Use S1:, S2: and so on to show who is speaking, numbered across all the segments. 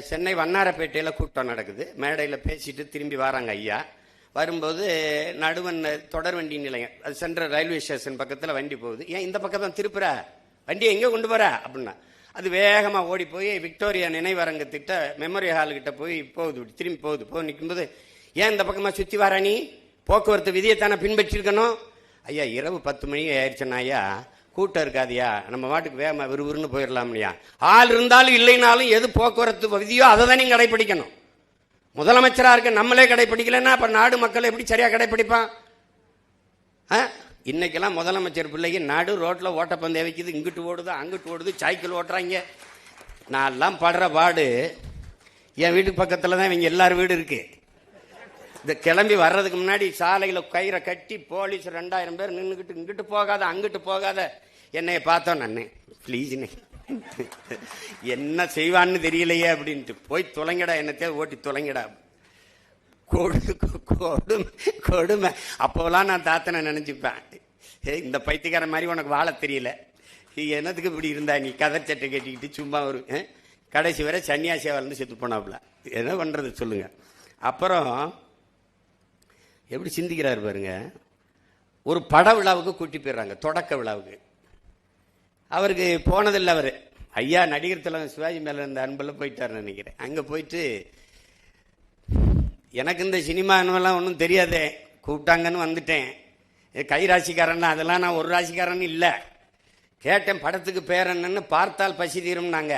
S1: சென்னை வண்ணாரப்பேட்டையில் கூட்டம் நடக்குது. மேடையில் பேசிட்டு திரும்பி வராங்க ஐயா. வரும்போது நடுவன் தொடர் வண்டி நிலையம், அது சென்ட்ரல் ரயில்வே ஸ்டேஷன் பக்கத்தில் வண்டி போகுது. ஏன் இந்த பக்கம் தான் திருப்புற, வண்டியை எங்கே கொண்டு போற அப்படின்னா, அது வேகமாக ஓடி போய் விக்டோரியா நினைவரங்கத்திட்ட மெமோரி ஹால்கிட்ட போய் போகுது. திரும்பி போகுது நிற்கும்போது, ஏன் இந்த பக்கமாக சுற்றி வர, நீ போக்குவரத்து விதியை தானே பின்பற்றிருக்கணும். ஐயா இரவு 10 மணி ஆயிடுச்சுன்னா ஐயா கூட்டம் இருக்காதியா, நம்ம வாட்டுக்கு வேகமாக விறுவிறுன்னு போயிடலாம் இல்லையா. ஆள் இருந்தாலும் இல்லைனாலும் எது போக்குவரத்து விதியோ அதை தான் நீங்கள் கடைப்பிடிக்கணும். முதலமைச்சராக இருக்க நம்மளே கடைப்பிடிக்கலன்னா அப்போ நாடு மக்கள் எப்படி சரியாக கடைப்பிடிப்பான்? இன்னைக்கெல்லாம் முதலமைச்சர் பிள்ளைக்கு நாடு ரோட்டில் ஓட்டப்பந்தயம் வைக்குது, இங்கிட்டு ஓடுது அங்கிட்டு ஓடுது, சைக்கிள் ஓட்டுறாங்க. நான்லாம் படுற பாடு, என் வீட்டு பக்கத்தில் தான் இவங்க எல்லாரும் வீடு இருக்கு. இந்த கிளம்பி வர்றதுக்கு முன்னாடி சாலையில் கயிறை கட்டி போலீஸ் 2000 பேர் நின்றுக்கிட்டு, இங்கிட்டு போகாத அங்கிட்டு போகாத. என்னைய பார்த்தோம் நான், ப்ளீஸ்ண்ணே என்ன செய்வான்னு தெரியலையே அப்படின்ட்டு, போய் தொலைங்கடா, என்னத்தையே ஓட்டி தொலைங்கடா. கொடுமை. அப்போலாம் நான் தாத்தனை நினைச்சுப்பேன், இந்த பைத்தியக்கார மாதிரி உனக்கு வாழ தெரியல, என்னத்துக்கு இப்படி இருந்தா நீ கதர் சட்டை கட்டிக்கிட்டு சும்மா ஒரு கடைசி வரை சன்னியாசியா வந்து செத்து போனாப்புல. என்ன பண்றது சொல்லுங்க. அப்புறம் எப்படி சிந்திக்கிறாரு பாருங்க. ஒரு பட விழாவுக்கு கூட்டி போயிடுறாங்க, தொடக்க விழாவுக்கு. அவருக்கு போனதில்லை. அவர் ஐயா நடிகர் தலைவர் சிவாஜி மேல இருந்த அன்பெல்லாம் போயிட்டாருன்னு நினைக்கிறேன். அங்கே போயிட்டு, எனக்கு இந்த சினிமானெல்லாம் ஒன்றும் தெரியாதே, கூப்பிட்டாங்கன்னு வந்துட்டேன், கை ராசிக்காரன் அதெல்லாம் நான் ஒரு ராசிக்காரன் இல்லை. கேட்டேன் படத்துக்கு பேர் என்னன்னு, பார்த்தால் பசி தீரும்னாங்க.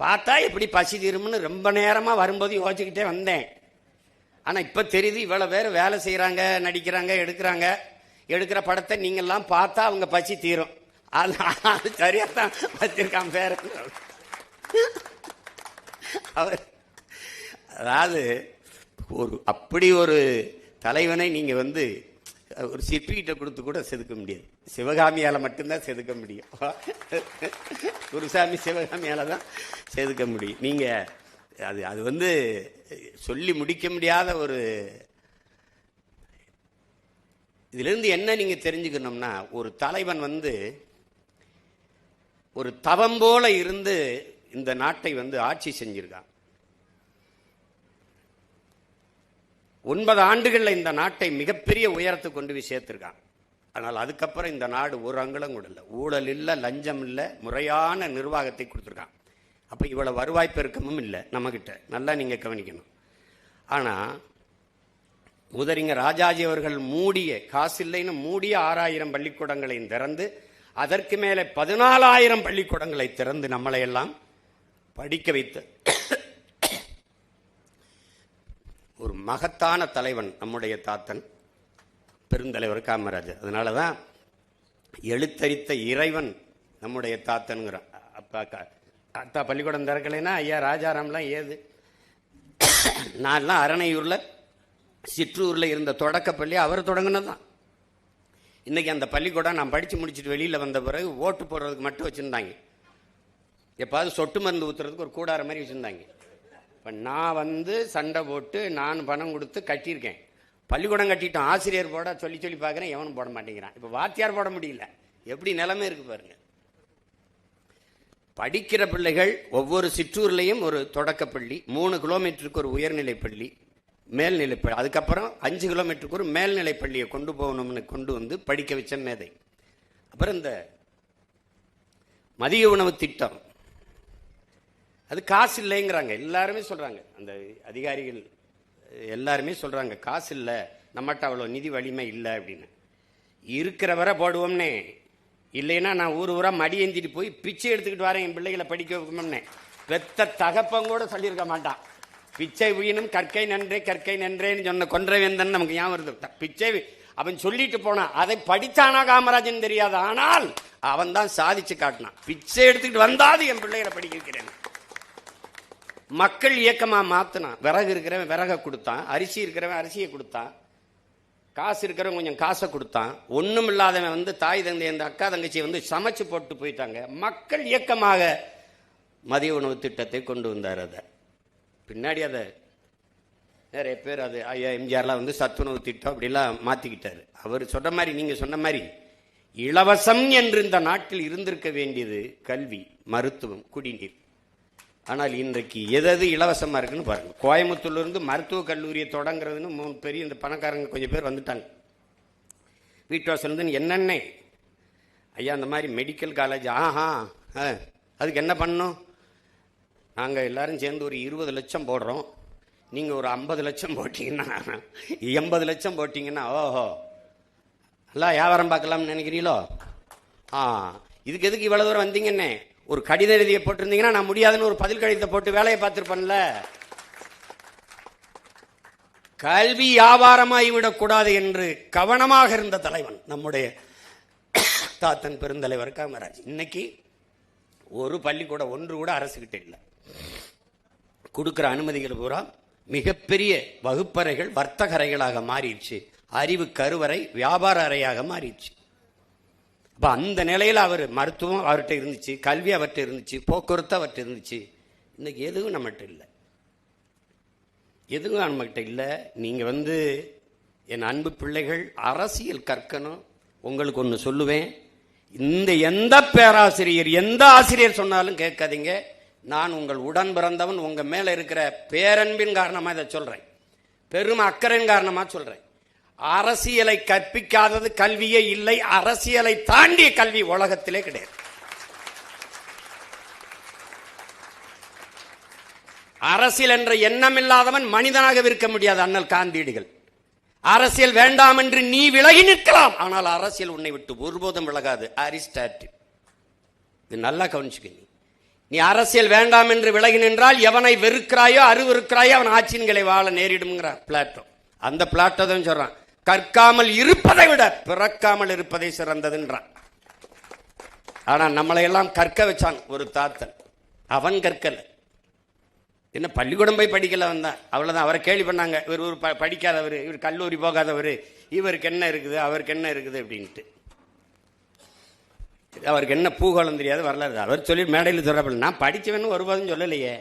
S1: பார்த்தா எப்படி பசி தீரும்னு ரொம்ப நேரமாக வரும்போது யோசிச்சுக்கிட்டே வந்தேன். ஆனால் இப்போ தெரியுது, இவ்வளோ பேர் வேலை செய்கிறாங்க, நடிக்கிறாங்க, எடுக்கிற படத்தை நீங்கள்லாம் பார்த்தா அவங்க பசி தீரும். அது சரியாக தான் வச்சிருக்கான் பேர். அவர் அதாவது அப்படி ஒரு தலைவனை நீங்கள் வந்து ஒரு சிற்பிகிட்ட கொடுத்து கூட செதுக்க முடியாது. சிவகாமியால் மட்டும்தான் செதுக்க முடியும். குருசாமி சிவகாமியால் தான் செதுக்க முடியும். நீங்கள் அது வந்து சொல்லி முடிக்க முடியாத ஒரு. இதிலிருந்து என்ன நீங்க தெரிஞ்சுக்கணும்னா, ஒரு தலைவன் வந்து ஒரு தவம் போல இருந்து இந்த நாட்டை வந்து ஆட்சி செஞ்சிருக்கான். 9 ஆண்டுகள்ல இந்த நாட்டை மிகப்பெரிய உயரத்துக்கு கொண்டு போய் சேர்த்திருக்கான். ஆனால் அதுக்கப்புறம் இந்த நாடு ஒரு அங்குலம் கூட இல்லை, ஊழல் இல்லை, லஞ்சம் இல்லை, முறையான நிர்வாகத்தை கொடுத்துருக்கான். அப்போ இவ்வளவு வருவாய் பெருக்கமும் இல்லை நம்மகிட்ட, நல்லா நீங்கள் கவனிக்கணும். ஆனால் முதறிஞர் ராஜாஜி அவர்கள் மூடிய, காசு இல்லைன்னு மூடிய 6000 பள்ளிக்கூடங்களையும் திறந்து, அதற்கு மேலே 14,000 பள்ளிக்கூடங்களை திறந்து நம்மளை எல்லாம் படிக்க வைத்த ஒரு மகத்தான தலைவன் நம்முடைய தாத்தன் பெருந்தலைவர் காமராஜர். அதனால தான் எழுத்தறித்த இறைவன் நம்முடைய தாத்தனுங்கிறான். அத்தா பள்ளிக்கூடம் திறக்கலைன்னா ஐயா ராஜாராம்லாம் ஏது. நான்லாம் அரணையூரில் சிற்றூரில் இருந்த தொடக்கப்பள்ளி அவர் தொடங்கினதான். இன்றைக்கி அந்த பள்ளிக்கூடம் நான் படித்து முடிச்சுட்டு வெளியில் வந்த பிறகு ஓட்டு போடுறதுக்கு மட்டும் வச்சுருந்தாங்க. எப்பாவது சொட்டு மருந்து ஊற்றுறதுக்கு ஒரு கூடார மாதிரி வச்சுருந்தாங்க. இப்போ நான் வந்து சண்டை போட்டு நான் பணம் கொடுத்து கட்டியிருக்கேன். பள்ளிக்கூடம் கட்டிட்டோம், ஆசிரியர் போட சொல்லி பார்க்குறேன், எவனும் போட மாட்டேங்கிறான். இப்போ வாத்தியார் போட முடியல. எப்படி நிலைமை இருக்குது பாருங்க. படிக்கிற பிள்ளைகள் ஒவ்வொரு சிற்றூர்லேயும் ஒரு தொடக்கப்பள்ளி, 3 கிலோமீட்டருக்கு ஒரு உயர்நிலைப்பள்ளி, மேல்நிலைப்பள்ளி, அதுக்கப்புறம் 5 கிலோமீட்டருக்கு ஒரு மேல்நிலைப்பள்ளியை கொண்டு போகணும்னு கொண்டு வந்து படிக்க வச்ச மேதை. அப்புறம் இந்த மதிய உணவு திட்டம், அது காசு இல்லைங்கிறாங்க எல்லாருமே சொல்கிறாங்க. அந்த அதிகாரிகள் எல்லாருமே சொல்கிறாங்க காசு இல்லை, நம்மகிட்ட அவ்வளோ நிதி வலிமை இல்லை அப்படின்னு. இருக்கிற வரை போடுவோம்னே, இல்லைன்னா நான் ஊரா மடி ஏந்திட்டு போய் பிச்சை எடுத்துக்கிட்டு வரேன் என் பிள்ளைகளை படிக்க வைக்கணும்னே. பெத்த தகப்பங்கூட சொல்லியிருக்க மாட்டான். பிச்சை உயினும் கற்கை நன்றேன்னு சொன்ன கொன்றைவேந்தன் நமக்கு ஞாபகம் வருது. பிச்சை அவன் சொல்லிட்டு போனான், அதை படித்தானா காமராஜன் தெரியாது, ஆனால் அவன் தான் சாதிச்சு காட்டினான். பிச்சை எடுத்துக்கிட்டு வந்தாது என் பிள்ளைகளை படிக்க வைக்கிறேன். மக்கள் இயக்கமா மாத்தினான். விறகு இருக்கிறவன் விறகை கொடுத்தான், அரிசி இருக்கிறவன் அரிசியை கொடுத்தான், காசு இருக்கிறவன் கொஞ்சம் காசை கொடுத்தான். ஒன்றும் இல்லாதவன் வந்து தாய் தந்தை அந்த அக்கா தங்கச்சியை வந்து சமைச்சு போட்டு போயிட்டாங்க. மக்கள் இயக்கமாக மதிய உணவு திட்டத்தை கொண்டு வந்தார். அதை பின்னாடி அதை நிறைய பேர் அது ஐயா எம்ஜிஆர்லாம் வந்து சத்துணவு திட்டம் அப்படிலாம் மாற்றிக்கிட்டாரு. அவர் சொன்ன மாதிரி, நீங்கள் சொன்ன மாதிரி இலவசம் என்று இந்த நாட்டில் இருந்திருக்க வேண்டியது கல்வி, மருத்துவம், குடிநீர். ஆனால் இன்றைக்கு எது இலவசமாக இருக்குன்னு பாருங்க. கோயம்புத்தூர்லேருந்து மருத்துவக் கல்லூரியை தொடங்குறதுன்னு பெரிய இந்த பணக்காரங்க கொஞ்சம் பேர் வந்துட்டாங்க. வீட்டு வாசல்லேருந்து என்னென்ன ஐயா அந்த மாதிரி மெடிக்கல் காலேஜ் அதுக்கு என்ன பண்ணணும்? நாங்கள் எல்லாரும் சேர்ந்து ஒரு 20 லட்சம் போடுறோம், நீங்கள் ஒரு 50 லட்சம் போட்டிங்கன்னா 80 லட்சம் போட்டிங்கன்னா ஓஹோ நல்லா வியாபாரம் பார்க்கலாம்னு நினைக்கிறீங்களோ? இதுக்கு எதுக்கு இவ்வளோ தூரம் வந்தீங்கன்னே ஒரு கடித எழுதியை போட்டிருந்தீங்கன்னா நான் முடியாதுன்னு ஒரு பதில் கடிதத்தை போட்டு வேலையை பார்த்துருப்பேன்ல. கல்வி வியாபாரமாகி விடக்கூடாது என்று கவனமாக இருந்த தலைவன் நம்முடைய தாத்தன் பெருந்தலைவர் காமராஜ். இன்னைக்கு ஒரு பள்ளிக்கூடம் ஒன்று கூட அரசுகிட்ட இல்லை. கொடுக்கிற அனுமதிகள் பூரா மிகப்பெரிய வகுப்பறைகள் வர்த்தக அறைகளாக மாறிடுச்சு, அறிவு கருவறை வியாபார அறையாக மாறிடுச்சு. அப்போ அந்த நிலையில் அவர் மருத்துவம் அவர்கிட்ட இருந்துச்சு, கல்வி அவர்கிட்ட இருந்துச்சு, போக்குவரத்து அவர்கிட்ட இருந்துச்சு. இன்னைக்கு எதுவும் நம்மகிட்ட இல்லை, எதுவும் நம்மகிட்ட இல்லை. நீங்கள் என் அன்பு பிள்ளைகள் அரசியல் கற்கணும். உங்களுக்கு ஒன்று சொல்லுவேன், இந்த எந்த பேராசிரியர் எந்த ஆசிரியர் சொன்னாலும் கேட்காதீங்க. நான் உங்கள் உடன் பிறந்தவன், உங்க மேல இருக்கிற பேரன்பின் காரணமா இதை சொல்றேன், பெரும் அக்கறையின் காரணமா சொல்றேன். அரசியலை கற்பிக்காதது கல்வியே இல்லை. அரசியலை தாண்டிய கல்வி உலகத்திலே கிடையாது. அரசியல் என்ற எண்ணம் இல்லாதவன் மனிதனாக இருக்க முடியாது. அண்ணல் காந்தியடிகள் அரசியல் வேண்டாம் என்று நீ விலகி நிற்கலாம், ஆனால் அரசியல் உன்னை விட்டு ஒருபோதும் விலகாது. அரிஸ்டாட்டில். இது நல்லா கவனிச்சுக்க. நீ அரசியல் வேண்டாம் என்று விலகி நின்றால் எவனை வெறுக்கிறாயோ அருவருக்கிறாயோ அவன் ஆட்சியன்களை வாழ நேரிடும்ங்கிறான் பிளாட்டோ. அந்த பிளாட்டோ தான் சொல்றான், கற்காமல் இருப்பதை விட பிறக்காமல் இருப்பதை சிறந்ததுன்றான். ஆனா நம்மளை எல்லாம் கற்க வச்சான் ஒரு தாத்தன். அவன் கற்கல, என்ன பள்ளிக்கூடம் போய் படிக்கல வந்தான், அவ்வளவுதான். அவரை கேள்வி பண்ணாங்க, இவர் ஒரு படிக்காதவர், இவர் கல்லூரி போகாதவர், இவருக்கு என்ன இருக்குது அவருக்கு என்ன இருக்குது அப்படின்ட்டு. அவருக்கு என்ன பூகோளம் தெரியாது, வரலாறு. அவர் சொல்லி மேடையில் சொல்றப்ப நான் படிச்சவன்னு ஒருபோதும் சொல்லலையே.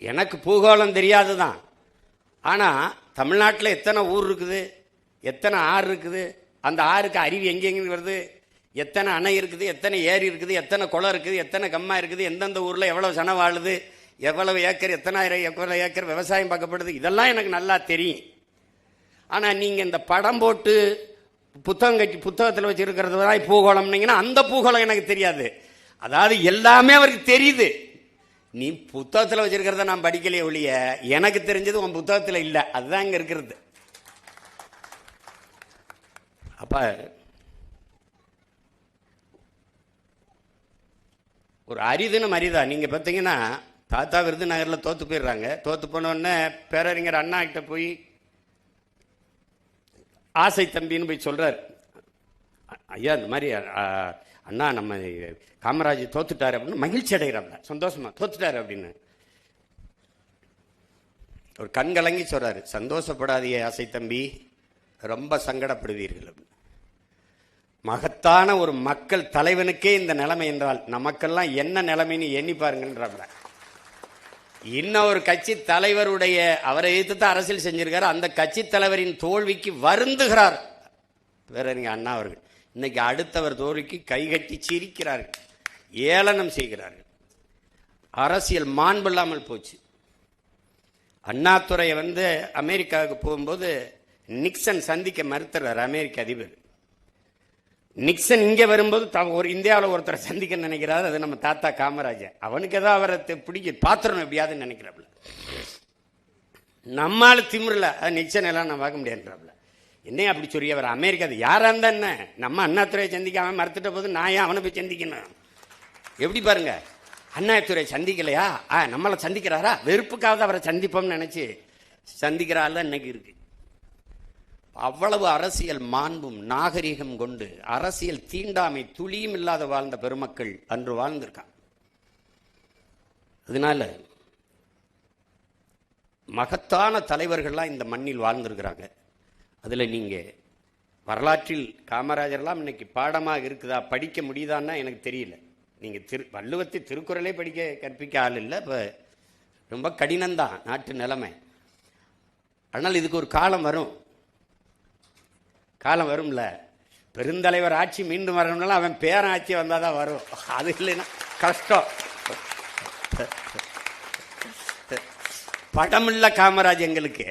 S1: எனக்கு பூகோளம் தெரியாதுதான். ஆனா தமிழ்நாட்டில் எத்தனை ஊர் இருக்குது, எத்தனை ஆறு இருக்குது, அந்த ஆறுக்கு அருவி எங்கெங்க வருது, எத்தனை அணை இருக்குது, எத்தனை ஏரி இருக்குது, எத்தனை குளம் இருக்குது, எத்தனை கம்மா இருக்குது, எந்தெந்த ஊர்ல எவ்வளவு சனம் வாழுது, எவ்வளவு ஏக்கர், எவ்வளவு ஏக்கர் விவசாயம் பார்க்கப்படுது, இதெல்லாம் எனக்கு நல்லா தெரியும். ஆனா நீங்க இந்த படம் போட்டு புத்தகம் கட்டி புத்தகத்தில் வச்சிருக்கிறது தான் பூகோளம்னீங்கன்னா அந்த பூகோளம் எனக்கு தெரியாது. அதாவது எல்லாமே அவருக்கு தெரியுது. நீ புத்தகத்தில் வச்சிருக்கிறத நான் படிக்கலையே ஒழிய எனக்கு தெரிஞ்சது உன் புத்தகத்தில் இல்லை. அதுதான் இங்க இருக்கிறது. அப்ப ஒரு அரிதுன்னு அரிதா. நீங்க பார்த்தீங்கன்னா தாத்தா விருதுநகரில் தோத்து போயிடுறாங்க. தோத்து போனோடனே பேரறிஞர் அண்ணா கிட்ட போய் ஆசை தம்பின்னு போய் சொல்றாரு, ஐயா இந்த மாதிரி அண்ணா நம்ம காமராஜ் தோத்துட்டாரு அப்படின்னு மகிழ்ச்சி அடைகிறாப்ல, சந்தோஷமா தோத்துட்டாரு அப்படின்னு. ஒரு கண் கலங்கி சொல்றாரு, சந்தோஷப்படாதீங்க ஆசை தம்பி, ரொம்ப சங்கடப்படுவீர்கள் அப்படின்னு. மகத்தான ஒரு மக்கள் தலைவனுக்கே இந்த நிலைமை என்றால் நமக்கெல்லாம் என்ன நிலைமைன்னு எண்ணி பாருங்கன்றாப்ல. இன்னும் ஒரு கட்சி தலைவருடைய, அவரை எதிர்த்து அரசியல் செஞ்சிருக்காரு, அந்த கட்சி தலைவரின் தோல்விக்கு வருந்துகிறார் பேரறிஞர் அண்ணா அவர்கள். இன்னைக்கு அடுத்தவர் தோல்விக்கு கைகட்டி சிரிக்கிறார்கள், ஏளனம் செய்கிறார்கள். அரசியல் மாண்பு இல்லாமல் போச்சு. அண்ணாதுரை அமெரிக்காவுக்கு போகும்போது நிக்சன் சந்திக்க மறுத்துறார் அமெரிக்க அதிபர். நிக்சன் இங்க வரும்போது ஒரு இந்தியாவில் ஒருத்தரை சந்திக்க நினைக்கிறாரு, அது நம்ம தாத்தா காமராஜர். அவனுக்கு ஏதோ அவரை பிடிக்க பாத்திரம் எப்படியாதுன்னு நினைக்கிறாப்ல. நம்மால திமிரல நிக்சன் எல்லாம் நான் பார்க்க முடியாதுன்றாப்ல. என்ன அப்படி சொல்லி அவர் அமெரிக்கா யாரா இருந்தா என்ன, நம்ம அண்ணாதுரையை சந்திக்காம மறுத்துட்ட போது நான் ஏன் அவனை போய் சந்திக்கணும்? எப்படி பாருங்க, அண்ணாதுரை சந்திக்கலையா, நம்மளை சந்திக்கிறாரா, வெறுப்புக்காவது அவரை சந்திப்போம்னு நினைச்சு சந்திக்கிறாள் இன்னைக்கு இருக்கு. அவ்வளவு அரசியல் மாண்பும் நாகரிகம் கொண்டு அரசியல் தீண்டாமை துளியும் இல்லாத வாழ்ந்த பெருமக்கள் அன்று வாழ்ந்திருக்காங்க. அதனால மகத்தான தலைவர்கள்லாம் இந்த மண்ணில் வாழ்ந்திருக்கிறாங்க. அதுல நீங்க வரலாற்றில் காமராஜர்லாம் இன்னைக்கு பாடமாக இருக்குதா, படிக்க முடியுதான்னா எனக்கு தெரியல. நீங்க வள்ளுவத்தை திருக்குறளே படிக்க கற்பிக்க ஆள் இல்லை. இப்ப ரொம்ப கடினம்தான் நாட்டு நிலைமை. ஆனால் இதுக்கு ஒரு காலம் வரும், காலம் வரும்ல. பெருந்தலைவர் ஆட்சி மீண்டும் வரணும்னாலும் அவன் பேரன் ஆட்சி வந்தாதான் வரும். அது இல்லைன்னா கஷ்டம். படம் இல்ல காமராஜ் எங்களுக்கு,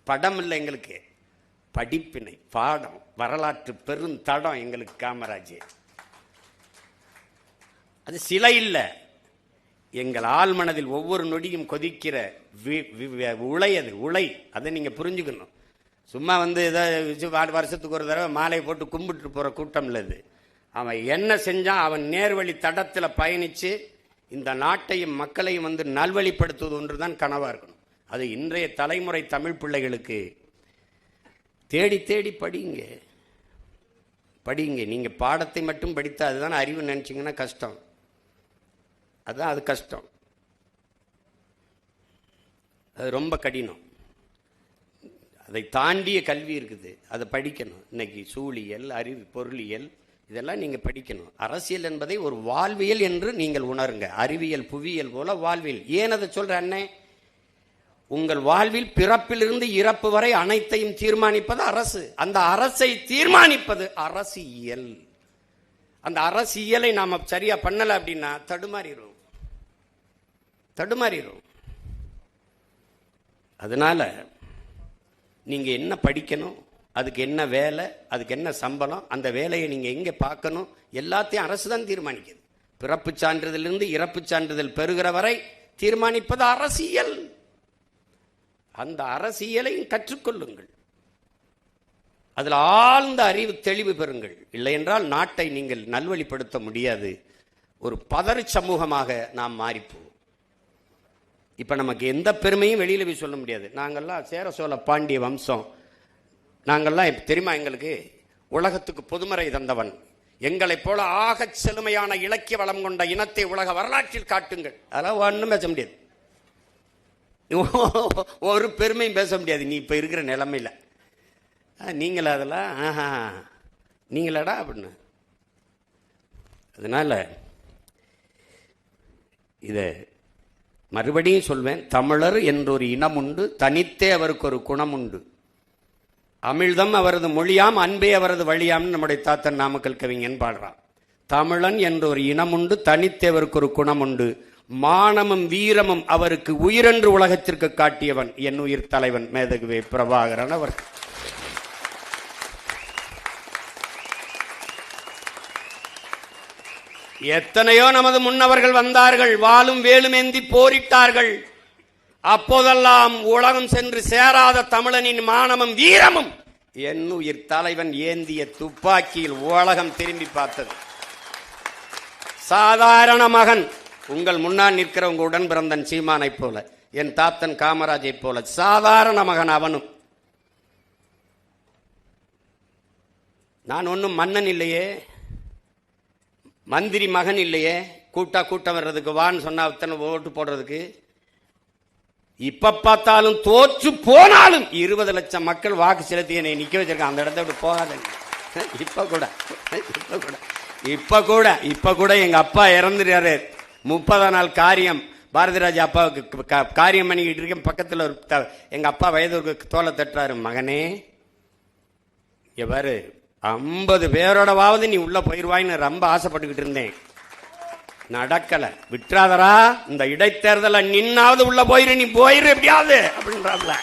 S1: படம் இல்லை எங்களுக்கு, படிப்பினை, பாடம், வரலாற்று பெருந்தடம் எங்களுக்கு காமராஜ். அது சிலை இல்லை, எங்கள் ஆழ்மனதில் ஒவ்வொரு நொடியும் கொதிக்கிற உலை. அது உலை, அதை நீங்க புரிஞ்சுக்கணும். சும்மா ஏதோ வருஷத்துக்கு ஒரு தடவை மாலையை போட்டு கும்பிட்டு போற கூட்டம் இல்லை இது. அவன் என்ன செஞ்சான், அவன் நேர்வழி தடத்தில் பயணிச்சு இந்த நாட்டையும் மக்களையும் நல்வழிப்படுத்துவது ஒன்றுதான் கனவா இருக்கணும். அது இன்றைய தலைமுறை தமிழ் பிள்ளைகளுக்கு தேடி தேடி படிங்க, படிங்க. நீங்க பாடத்தை மட்டும் படித்தா அதுதான் அறிவு நினைச்சீங்கன்னா கஷ்டம். அதுதான் அது கஷ்டம், அது ரொம்ப கடினம். அதை தாண்டிய கல்வி இருக்குது, அதை படிக்கணும். இன்னைக்கு சூழியல், அறிவு, பொருளியல் இதெல்லாம் நீங்க படிக்கணும். அரசியல் என்பதை ஒரு வாழ்வியல் என்று நீங்கள் உணருங்க. அறிவியல், புவியியல் போல வாழ்வியல். ஏன் அதை சொல்ற அண்ணே? உங்கள் வாழ்வில் பிறப்பிலிருந்து இறப்பு வரை அனைத்தையும் தீர்மானிப்பது அரசு. அந்த அரசை தீர்மானிப்பது அரசியல். அந்த அரசியலை நாம சரியா பண்ணல அப்படின்னா தடுமாறிடும். அதனால நீங்க என்ன படிக்கணும், அதுக்கு என்ன வேலை, அதுக்கு என்ன சம்பளம், அந்த வேலையை நீங்க எங்க பார்க்கணும், எல்லாத்தையும் அரசு தான் தீர்மானிக்குது. பிறப்பு சான்றிதழிலிருந்து இறப்பு சான்றிதழ் பெறுகிற வரை தீர்மானிப்பது அரசியல். அந்த அரசியலை கற்றுக்கொள்ளுங்கள், அதில் ஆழ்ந்த அறிவு தெளிவு பெறுங்கள். இல்லை என்றால் நாட்டை நீங்கள் நல்வழிப்படுத்த முடியாது. ஒரு பதறு சமூகமாக நாம் மாறிப்போம். இப்ப நமக்கு எந்த பெருமையும் வெளியில போய் சொல்ல முடியாது. நாங்கள்லாம் சேர சோழ பாண்டிய வம்சம், நாங்கள்லாம் தெரியுமா, எங்களுக்கு உலகத்துக்கு பொதுமறை தந்தவன், எங்களை போல ஆக செழுமையான இலக்கிய வளம் கொண்ட இனத்தை உலக வரலாற்றில் காட்டுங்கள். அதெல்லாம் ஒன்றும் பேச முடியாது, ஒரு பெருமையும் பேச முடியாது. நீ இப்ப இருக்கிற நிலைமையில நீங்கள அதெல்லாம் நீங்களடா அப்படின்னு. அதனால இத மறுபடியும் சொல்வேன், தமிழர் என்றொரு இனம் உண்டு, தனித்தே அவருக்கு ஒரு குணம் உண்டு. அமிழ்தம் அவரது மொழியாம், அன்பே அவரது வழியாம்னு நம்முடைய தாத்தன் நாமக்கல் கவிஞன் பாடுறான். தமிழன் என்ற ஒரு இனம் உண்டு, தனித்தே அவருக்கு ஒரு குணம் உண்டு. மானமும் வீரமும் அவருக்கு உயிரென்று உலகத்திற்கு காட்டியவன் என் உயிர் தலைவன் மேதகுவே பிரபாகரன் அவர். எத்தனையோ நமது முன்னவர்கள் வந்தார்கள், வாளும் வேலுமேந்தி போரிட்டார்கள். அப்போதெல்லாம் உலகம் சென்று சேராத தமிழனின் மானமும் வீரமும் என் உயிர் தலைவன் ஏந்திய துப்பாக்கியில் உலகம் திரும்பி பார்த்தது. சாதாரண மகன், உங்கள் முன்னால் நிற்கிற உங்க உடன் பிறந்தன் சீமானை போல, என் தாத்தன் காமராஜை போல சாதாரண மகன் அவனும். நான் ஒன்னும் மன்னன் இல்லையே, மந்திரி மகன் இல்லையே, கூட்டம் வர்றதுக்கு வான்னு சொன்னா அத்தனை ஓட்டு போடுறதுக்கு. இப்ப பார்த்தாலும் தோற்று போனாலும் 20 லட்சம் மக்கள் வாக்கு செலுத்தி என்னை நிக்க வச்சிருக்கான். அந்த இடத்த விட்டு போகாத. இப்ப கூட எங்க அப்பா இறந்துறாரு. 30 நாள் காரியம், பாரதிராஜா அப்பாவுக்கு காரியம் பண்ணிக்கிட்டு இருக்கேன். பக்கத்துல எங்க அப்பா வயது தோலை தட்டுறாரு, மகனே எவ்வாறு 50 பேரோடவாவது நீ உள்ள போயிருவாயின்னு ரொம்ப ஆசைப்பட்டுக்கிட்டு இருந்தேன். நடக்கல, விட்டுறாதரா, இந்த இடைத்தேர்தல நின்னாவது உள்ள போயிரு, நீ போயிரு எப்படியாவது அப்படின்றாப்ல.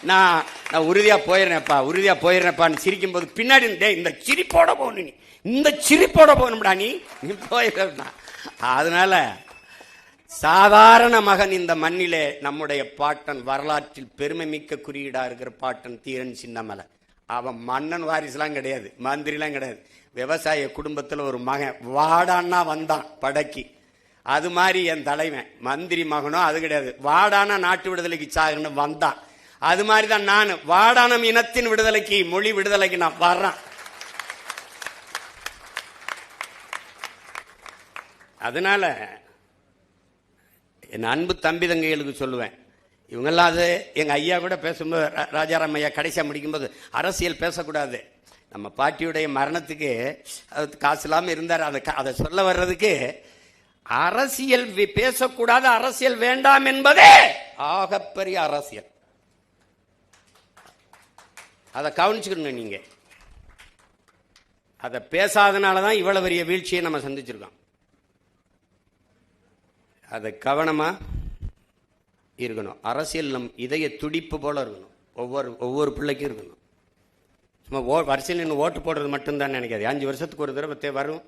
S1: நான் உறுதியா போயிடுறேன்ப்பான்னு சிரிக்கும் போது பின்னாடி இந்த சிரிப்போட போகணும், நீ இந்த சிரிப்போட போகணும்டா, நீ போயிடுறா. அதனால சாதாரண மகன் இந்த மண்ணிலே நம்முடைய பாட்டன், வரலாற்றில் பெருமை மிக்க குறியீடா இருக்கிற பாட்டன் தீரன் சின்னமலை. அவன் மன்னன் வாரிசுலாம் கிடையாது, மந்திரிலாம் கிடையாது. விவசாய குடும்பத்தில் ஒரு மகன் வாடான்னா வந்தான் படைக்கு. அது மாதிரி என் தலைவன் மந்திரி மகனோ அது கிடையாது, வாடானா நாட்டு விடுதலைக்கு சாகன்னு வந்தான். அது மாதிரிதான் நான் வாடானம் இனத்தின் விடுதலைக்கு, மொழி விடுதலைக்கு நான் வர்றேன். அதனால என் அன்பு தம்பி தங்கைகளுக்கு சொல்லுவேன், இவங்கெல்லாம் அது எங்க ஐயா கூட பேசும்போது, ராஜாராம் ஐயா கடைசியா முடிக்கும்போது, அரசியல் பேசக்கூடாது. நம்ம பாட்டியுடைய மரணத்துக்கு காசு இல்லாம இருந்தார். அதை சொல்ல வர்றதுக்கு அரசியல் பேசக்கூடாது, அரசியல் வேண்டாம் என்பதே ஆகப்பெரிய அரசியல். அதை கவனிச்சுக்கணும் நீங்க. அதை பேசாதனாலதான் இவ்வளவு பெரிய வீழ்ச்சியை நம்ம சந்திச்சிருக்கோம். அதை கவனமாக இருக்கணும். அரசியல் நம் இதய துடிப்பு போல இருக்கணும். ஒவ்வொரு பிள்ளைக்கும் இருக்கணும். சும்மா வரிசையில் நின்று ஓட்டு போடுறது மட்டும்தான் நினைக்காது. 5 வருஷத்துக்கு ஒரு தடவை வரும்.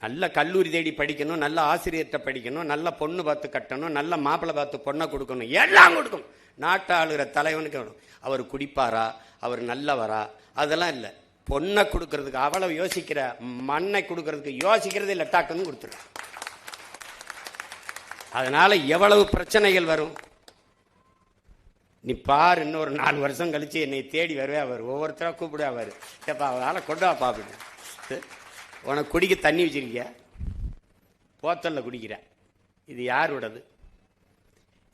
S1: நல்ல கல்லூரி தேடி படிக்கணும், நல்ல ஆசிரியர்கிட்ட படிக்கணும், நல்ல பொண்ணு பார்த்து கட்டணும், நல்ல மாப்பிள்ளை பார்த்து பொண்ணை கொடுக்கணும், எல்லாம் கொடுக்கணும். நாட்டை ஆளுகிற தலைவனுக்கு வேணும். அவர் குடிப்பாரா, அவர் நல்லவரா, அதெல்லாம் இல்லை. பொண்ணை கொடுக்கறதுக்கு அவ்வளவு யோசிக்கிற, மண்ணை கொடுக்கறதுக்கு யோசிக்கிறதே இல்லை, டாக்குன்னு கொடுத்துரு. அதனால எவ்வளவு பிரச்சனைகள் வரும். நீ பாரு, இன்னொரு 4 வருஷம் கழிச்சு என்னை தேடி வருவே. அவர் ஒவ்வொருத்தராக கூப்பிடு. அவர் ஏப்பா அவரால் கொண்டு வாப்பா அப்படின்னு. உனக்கு குடிக்க தண்ணி வச்சிருக்கிய, போத்தலில் குடிக்கிற. இது யாரோடது?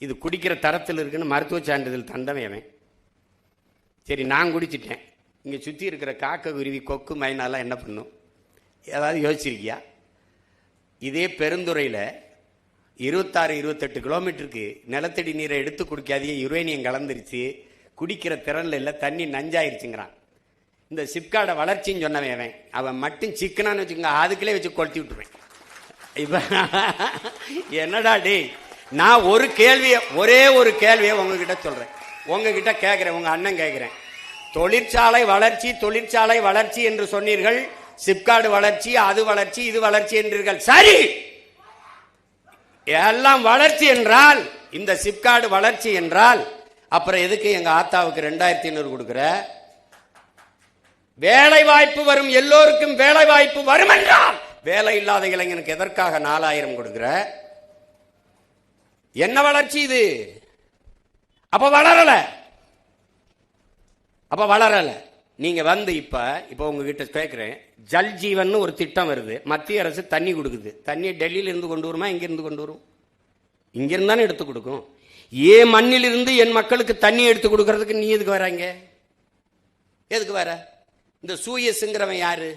S1: இது குடிக்கிற தரத்தில் இருக்குன்னு மருத்துவ சான்றிதழ் தந்தவன். சரி, நான் குடிச்சிட்டேன். இங்கே சுற்றி இருக்கிற காக்கை, குருவி, கொக்கு, மைனாலாம் என்ன பண்ணும்? ஏதாவது யோசிச்சிருக்கியா? இதே பெருந்துறையில் 26-28 கிலோமீட்டருக்கு நிலத்தடி நீரை எடுத்து குடிக்காதே, யுரேனியம் கலந்துருச்சு, குடிக்கிற திறனில் இல்லை, தண்ணி நஞ்சாயிருச்சுங்கிறான். இந்த சிப்காடை வளர்ச்சின்னு சொன்னவன் அவன் மட்டும் சிக்கனான்னு வச்சுக்கோங்க, அதுக்குள்ளே வச்சு கொளுத்தி விட்டுருவேன். இப்போ என்னடா டே, நான் ஒரே ஒரு கேள்வியை உங்ககிட்ட சொல்கிறேன், உங்ககிட்ட கேட்குறேன், உங்கள் அண்ணன் கேட்குறேன். தொழிற்சாலை வளர்ச்சி என்று சொன்னீர்கள், சிப்காடு வளர்ச்சி, அது வளர்ச்சி, இது வளர்ச்சி என்றீர்கள். சரி, எல்லாம் வளர்ச்சி என்றால், இந்த சிப்காடு வளர்ச்சி என்றால், அப்புறம் எதுக்கு எங்க ஆத்தாவுக்கு 2500 கொடுக்குற? வேலை வாய்ப்பு வரும், எல்லோருக்கும் வேலை வாய்ப்பு வரும் என்றால், வேலை இல்லாத இளைஞனுக்கு எதற்காக 4000 கொடுக்குற? என்ன வளர்ச்சி இது? அப்ப வளரல. நீங்க வந்து இப்ப உங்ககிட்ட கேட்கிறேன், ஜல் ஜீவன் ஒரு திட்டம் வருது. மத்திய அரசு தண்ணி கொடுக்குது. தண்ணியை டெல்லியில இருந்து கொண்டு வருமா, இங்கிருந்து கொண்டு வரும்? இங்கிருந்து தானே எடுத்து கொடுக்கும். ஏன் மண்ணில் இருந்து என் மக்களுக்கு தண்ணி எடுத்து கொடுக்கறதுக்கு நீ எதுக்கு வராங்க? எதுக்கு வர? இந்த சூயஸ்ங்கிறவன் யாரு?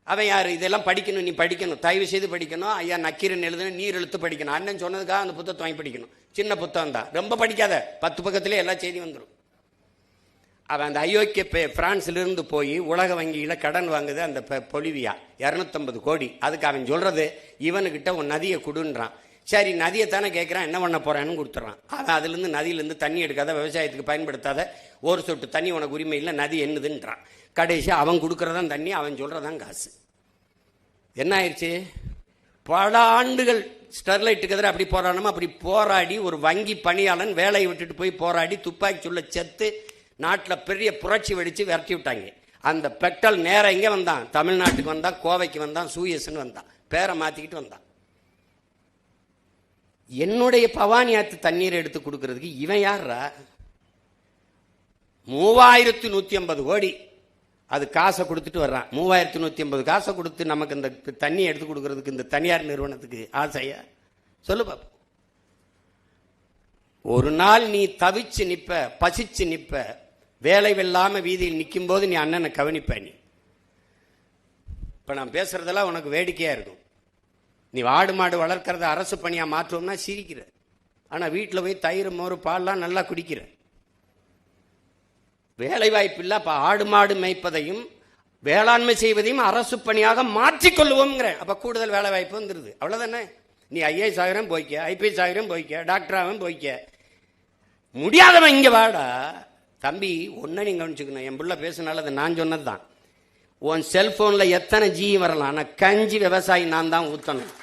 S1: அவன் யாரு? இதெல்லாம் படிக்கணும், நீ படிக்கணும், தயவு செய்து படிக்கணும். ஐயா நக்கீரன் எழுதுன நீர் எழுத்து படிக்கணும். அண்ணன் சொன்னதுக்காக அந்த புத்தகத்தை வாங்கி படிக்கணும். சின்ன புத்தகம் தான், ரொம்ப படிக்காத, 10 பக்கத்திலே எல்லா செய்தி வந்துடும். அவன் அந்த அயோக்கிய பிரான்ஸ்லேருந்து போய் உலக வங்கியில் கடன் வாங்குது. அந்த பொலிவியா 250 கோடி. அதுக்கு அவன் சொல்றது, இவனுக்கிட்ட உன் நதியை கொடுன்றான். சரி, நதியை தானே கேட்குறான், என்ன பண்ண போறான்னு கொடுத்துட்றான். அவன் அதுலேருந்து நதியிலேருந்து தண்ணி எடுக்காத, விவசாயத்துக்கு பயன்படுத்தாத, ஒரு சொட்டு தண்ணி உனக்கு உரிமை இல்லை, நதி என்னதுன்றான். கடைசி அவன் கொடுக்கறதான் தண்ணி, அவன் சொல்றதான் காசு. என்ன ஆயிடுச்சு? பல ஆண்டுகள் ஸ்டெர்லைட்டுக்கு எதிராக அப்படி போராடணுமா, அப்படி போராடி ஒரு வங்கி பணியாளன் வேலையை விட்டுட்டு போய் போராடி துப்பாக்கி சுள்ள செத்து நாட்டில் பெரிய புரட்சி வெடிச்சு விரட்டி விட்டாங்க. அந்த பெட்ரோல் நேரம் இங்கே வந்தான், தமிழ்நாட்டுக்கு வந்தான், கோவைக்கு வந்தான், சூயஸ்ன்னு வந்தான், பேரை மாற்றிக்கிட்டு வந்தான். என்னுடைய பவானி ஆற்று தண்ணீரை எடுத்து கொடுக்கறதுக்கு இவன் யாரா? 3150 கோடி அது காசை கொடுத்துட்டு வர்றான். 3150 காசை கொடுத்து நமக்கு இந்த தண்ணி எடுத்து கொடுக்கறதுக்கு இந்த தனியார் நிறுவனத்துக்கு ஆசையா? சொல்லு பாப்போம். ஒரு நாள் நீ தவிச்சு நிப்ப, பசிச்சு நிப்ப, வேலை வெல்லாம வீதியில் நிற்கும் போது நீ அண்ணனை கவனிப்ப. நீ இப்ப நான் பேசுறதெல்லாம் உனக்கு வேடிக்கையா இருக்கும். நீ ஆடு மாடு வளர்க்கறத அரசு பணியா மாற்றுவோம்னா சிரிக்கிற. ஆனா வீட்டில் போய் தயிர் மோறு பால்லாம் நல்லா குடிக்கிற. வேலை வாய்ப்பு இல்லை. அப்ப ஆடு மாடு மேய்ப்பதையும் வேளாண்மை செய்வதையும் அரசு பணியாக மாற்றிக்கொள்வோம்ங்கிற. அப்ப கூடுதல் வேலை வாய்ப்பு வந்துருது. அவ்வளவுதானே? நீ IAS ஆகிறம் போய்க்க, IPS ஆகிறம் போய்க்க, டாக்டராகவும் போய்க்க. முடியாதவன் இங்க வாடா தம்பி. ஒன்ன நீங்க கவனிச்சுக்கணும். என் பிள்ளை பேசினால அது நான் சொன்னதுதான். உன் செல்போன்ல எத்தனை ஜி வரலாம், ஆனா கஞ்சி விவசாயி நான் தான் ஊத்தணும்.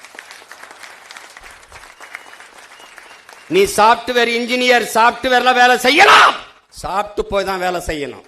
S1: நீ சாப்ட்வேர் இன்ஜினியர், சாப்ட்வேர்ல வேலை செய்யலாம், சாப்பிட்டு போய் தான் வேலை செய்யணும்.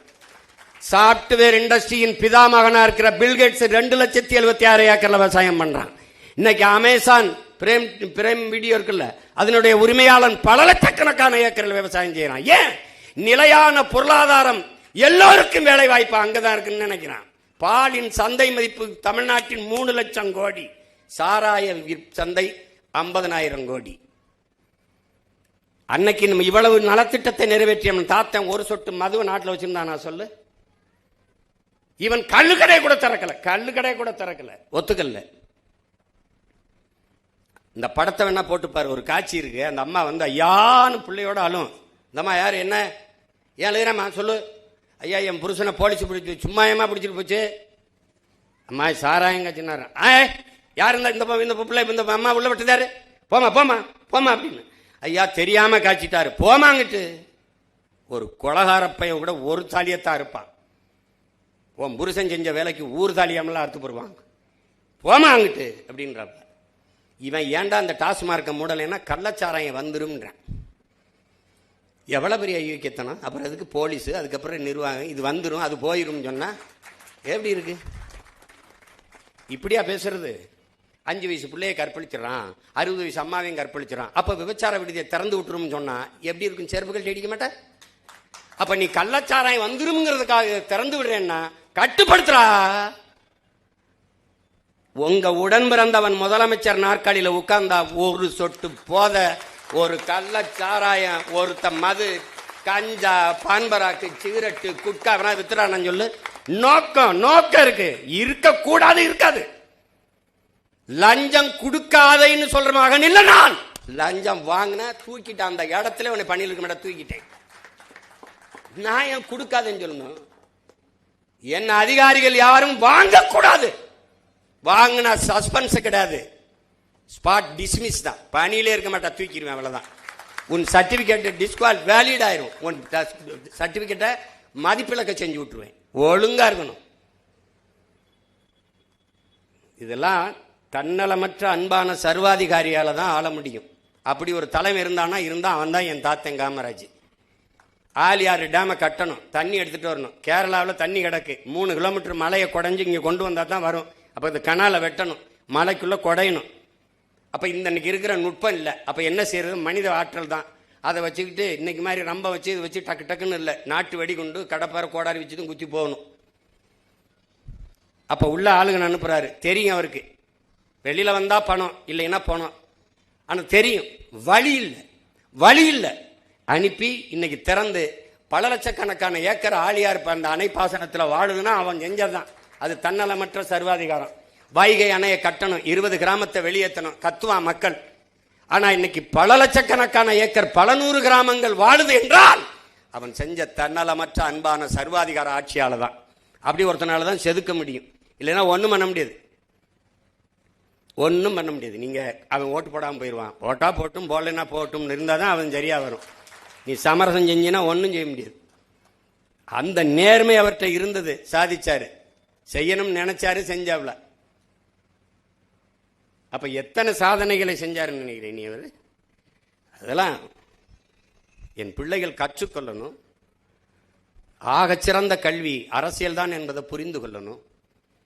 S1: சாப்ட்வேர் இண்டஸ்ட்ரியின் பிதாமகனா இருக்கிற பில்கேட்ஸ் 2,76,000 ஏக்கர்ல விவசாயம் பண்றான். இன்னைக்கு அமேசான் பிரேம் வீடியோ இருக்குல்ல, அதனுடைய உரிமையாளன் பல லட்சக்கணக்கான ஏக்கரில் விவசாயம் செய்யறான். ஏன்? நிலையான பொருளாதாரம், எல்லோருக்கும் வேலை வாய்ப்பு அங்கதான் இருக்குன்னு நினைக்கிறான். பாலின் சந்தை மதிப்பு தமிழ்நாட்டின் 3 லட்சம் கோடி, சாராய சந்தை 50,000 கோடி. அன்னைக்கு நம்ம இவ்வளவு நலத்திட்டத்தை நிறைவேற்றிய தாத்தன் ஒரு சொட்டு மதுவை நாட்டில் வச்சிருந்தானா சொல்லு? இவன் கள்ளுக்கடை கூட திறக்கல, ஒத்துக்கல்ல. இந்த படத்தை வேணா போட்டு பாரு, ஒரு காட்சி இருக்கு. அந்த அம்மா வந்து ஐயான்னு பிள்ளையோட அழும். இந்த அம்மா யாரு, என்ன ஏன் எழுதுறமா சொல்லு? ஐயா என் புருஷனை போலீஸ் பிடிச்சி, சும்மா ஏமா பிடிச்சிட்டு போச்சு? அம்மா சாராயங்க சின்னாரு. யார் இந்த பிள்ளை இந்த அம்மா உள்ள விட்டுதாரு? போமா போமா போமா அப்படின்னு. ஐயா தெரியாம காய்ச்சிட்டாரு, போமாங்கிட்டு. ஒரு கொலகாரப்பைய கூட ஒரு தாலியத்தான் இருப்பான். உன் புருஷன் செஞ்ச வேலைக்கு ஊர் தாலியாமலாம் அறுத்து போடுவாங்க, போமா அங்கிட்டு அப்படின்றப்ப. இவன் ஏன்டா அந்த டாஸ்மார்க்க மூடலைன்னா கள்ளச்சாராயம் வந்துரும்ன்றான். எவ்வளோ பெரிய ஐயோக்கியத்தனம். அப்புறம் அதுக்கு போலீஸு, அதுக்கப்புறம் நிர்வாகம், இது வந்துடும் அது போயிடும் சொன்னா எப்படி இருக்கு? இப்படியா பேசுறது? 5 வயசு பிள்ளைய கற்பழிச்சிடறான், 60 வயசு அம்மாவையும் கற்பழிச்சிடறான். அப்ப விபச்சார விடுதியை திறந்து விட்டுரும் சொன்னா எப்படி இருக்கும்? செருப்புகள் அடிக்க மாட்டேன். அப்ப நீ கள்ளச்சாராயம் வந்துருங்கிறதுக்காக திறந்து விடுறேன்னா கட்டுப்படுத்துறா. உங்க உடன் பிறந்தவன் முதலமைச்சர் நாற்காலியில உட்கார்ந்தா ஒரு சொட்டு போத, ஒரு கள்ளச்சாராயம், ஒருத்த மது, கஞ்சா, பான்பராக்கு, சிகரெட்டு, குட்கா வித்துறான்னு சொல்லு. நோக்கம் இருக்கு, இருக்க கூடாது, இருக்காது. லஞ்சம் கொடுக்காதேன்னு சொல்ற மகன் இல்ல நான். லஞ்சம் வாங்கின தூக்கிட்டேன், அந்த இடத்துல உன்னை பண்ணிட்டு இருக்க மாட்டேன், தூக்கிட்டேன். நான் ஏன் கொடுக்காதுன்னு சொல்லணும்? என்ன அதிகாரிகள் யாரும் வாங்க கூடாது. வாங்கினா சஸ்பென்ஸ் கிடையாது, ஸ்பாட் டிஸ்மிஸ் தான். பணியிலே இருக்க மாட்டா, தூக்கிடுவேன், அவ்வளவுதான். உன் சர்டிபிகேட் டிஸ்குவால் வேலிட் ஆயிரும். உன் சர்டிபிகேட்டை மதிப்பிழக்க செஞ்சு விட்டுருவேன். ஒழுங்கா இருக்கணும். இதெல்லாம் தன்னலமற்ற அன்பான சர்வாதிகாரியால தான் ஆள முடியும். அப்படி ஒரு தலைமை இருந்தானா அவன் தான் என் தாத்தன் காமராஜ். ஆலியாறு டேமை கட்டணும், தண்ணி எடுத்துட்டு வரணும். கேரளாவில் தண்ணி கிடக்கு, 3 கிலோமீட்டர் மலையை குடைஞ்சு இங்கே கொண்டு வந்தா தான் வரும். அப்போ இந்த கனாலை வெட்டணும், மலைக்குள்ள குடையணும். அப்போ இன்னைக்கு இருக்கிற நுட்பம் இல்லை. அப்போ என்ன செய்யறது? மனித ஆற்றல் தான். அதை வச்சுக்கிட்டு இன்னைக்கு மாதிரி ரம்ப வச்சு இதை வச்சு டக்கு டக்குன்னு இல்லை, நாட்டு வெடிகுண்டு கடப்பாறை கோடாரி வச்சுதான் குத்தி போகணும். அப்போ உள்ள ஆளுங்க அனுப்புறாரு, தெரியும் அவருக்கு. வெளியில வந்தா பணம், இல்லைன்னா பணம். ஆனால் தெரியும் வழி இல்லை. அனுப்பி இன்னைக்கு திறந்து பல லட்சக்கணக்கான ஏக்கர் ஆழியார் அந்த அணை பாசனத்தில் வாழுதுன்னா அவன் செஞ்சதான். அது தன்னலமற்ற சர்வாதிகாரம். வைகை அணையை கட்டணும், 20 கிராமத்தை வெளியேற்றணும், கத்துவான் மக்கள். ஆனா இன்னைக்கு பல லட்சக்கணக்கான ஏக்கர், பல 100 கிராமங்கள் வாழுது என்றால் அவன் செஞ்ச தன்னலமற்ற அன்பான சர்வாதிகார ஆட்சியால தான். அப்படி ஒருத்தனால தான் செதுக்க முடியும், இல்லைன்னா ஒன்றும் பண்ண முடியாது. நீங்க அவன் ஓட்டு போடாமல் போயிடுவான். போட்டா போட்டும், போடலைன்னா போட்டும் இருந்தால் தான் அவன் சரியா வரும். நீ சமரசம் செஞ்சினா ஒன்றும் செய்ய முடியாது. அந்த நேர்மை அவர்கிட்ட இருந்தது, சாதிச்சாரு. செய்யணும்னு நினைச்சாரு, செஞ்சாவ்ல. அப்ப எத்தனை சாதனைகளை செஞ்சாருன்னு நினைக்கிறேன் நீ? அவர் அதெல்லாம் என் பிள்ளைகள் கற்றுக்கொள்ளணும். ஆகச்சிறந்த கல்வி அரசியல் தான் என்பதை புரிந்து கொள்ளணும்.